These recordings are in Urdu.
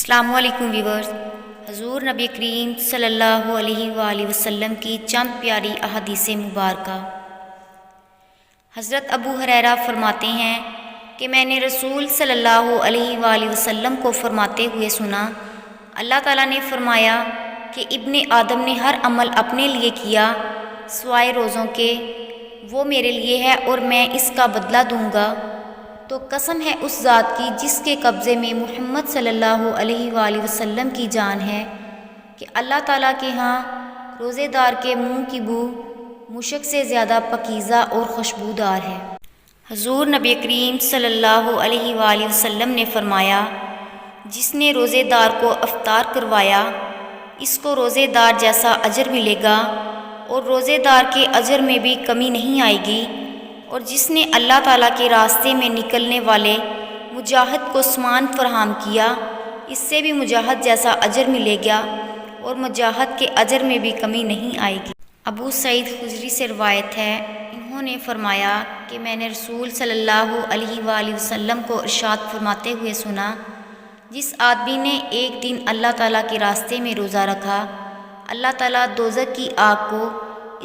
السلام علیکم ویورز، حضور نبی کریم صلی اللہ علیہ وآلہ وسلم کی چند پیاری احادیث مبارکہ۔ حضرت ابو ہریرہ فرماتے ہیں کہ میں نے رسول صلی اللہ علیہ وآلہ وسلم کو فرماتے ہوئے سنا، اللہ تعالیٰ نے فرمایا کہ ابن آدم نے ہر عمل اپنے لیے کیا سوائے روزوں کے، وہ میرے لیے ہے اور میں اس کا بدلہ دوں گا۔ تو قسم ہے اس ذات کی جس کے قبضے میں محمد صلی اللہ علیہ وآلہ وسلم کی جان ہے کہ اللہ تعالیٰ کے ہاں روزے دار کے منہ کی بو مشک سے زیادہ پاکیزہ اور خوشبودار ہے۔ حضور نبی کریم صلی اللہ علیہ وآلہ وسلم نے فرمایا، جس نے روزے دار کو افطار کروایا اس کو روزے دار جیسا اجر ملے گا اور روزے دار کے اجر میں بھی کمی نہیں آئے گی، اور جس نے اللہ تعالیٰ کے راستے میں نکلنے والے مجاہد کو سامان فراہم کیا اس سے بھی مجاہد جیسا اجر ملے گا اور مجاہد کے اجر میں بھی کمی نہیں آئے گی۔ ابو سعید خدری سے روایت ہے، انہوں نے فرمایا کہ میں نے رسول صلی اللہ علیہ وآلہ وسلم کو ارشاد فرماتے ہوئے سنا، جس آدمی نے ایک دن اللہ تعالیٰ کے راستے میں روزہ رکھا، اللہ تعالیٰ دوزخ کی آگ کو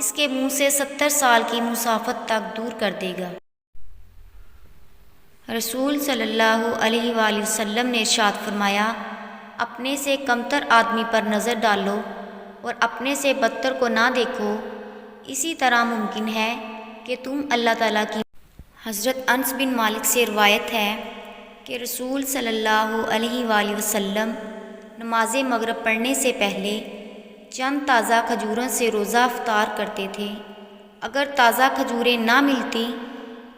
اس کے منہ سے 70 سال کی مسافت تک دور کر دے گا۔ رسول صلی اللہ علیہ وآلہ وسلم نے ارشاد فرمایا، اپنے سے کمتر آدمی پر نظر ڈالو اور اپنے سے بدتر کو نہ دیکھو، اسی طرح ممکن ہے کہ تم اللہ تعالیٰ کی۔ حضرت انس بن مالک سے روایت ہے کہ رسول صلی اللہ علیہ وآلہ وسلم نماز مغرب پڑھنے سے پہلے چند تازہ کھجوروں سے روزہ افطار کرتے تھے، اگر تازہ کھجوریں نہ ملتی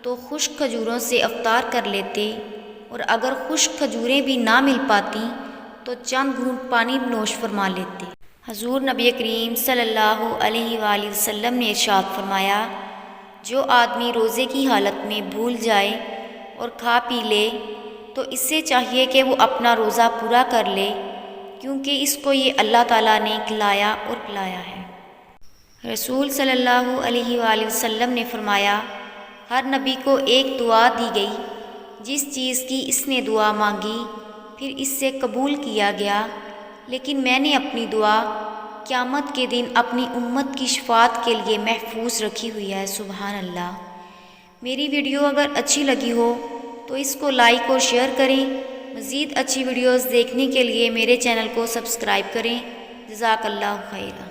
تو خشک کھجوروں سے افطار کر لیتے، اور اگر خشک کھجوریں بھی نہ مل پاتی تو چند گھونٹ پانی نوش فرما لیتے۔ حضور نبی کریم صلی اللہ علیہ وآلہ وسلم نے ارشاد فرمایا، جو آدمی روزے کی حالت میں بھول جائے اور کھا پی لے تو اس سے چاہیے کہ وہ اپنا روزہ پورا کر لے، کیونکہ اس کو یہ اللہ تعالیٰ نے کھلایا اور پلایا ہے۔ رسول صلی اللہ علیہ وآلہ وسلم نے فرمایا، ہر نبی کو ایک دعا دی گئی، جس چیز کی اس نے دعا مانگی پھر اس سے قبول کیا گیا، لیکن میں نے اپنی دعا قیامت کے دن اپنی امت کی شفاعت کے لیے محفوظ رکھی ہوئی ہے۔ سبحان اللہ۔ میری ویڈیو اگر اچھی لگی ہو تو اس کو لائک اور شیئر کریں، مزید اچھی ویڈیوز دیکھنے کے لیے میرے چینل کو سبسکرائب کریں۔ جزاک اللہ خیرہ۔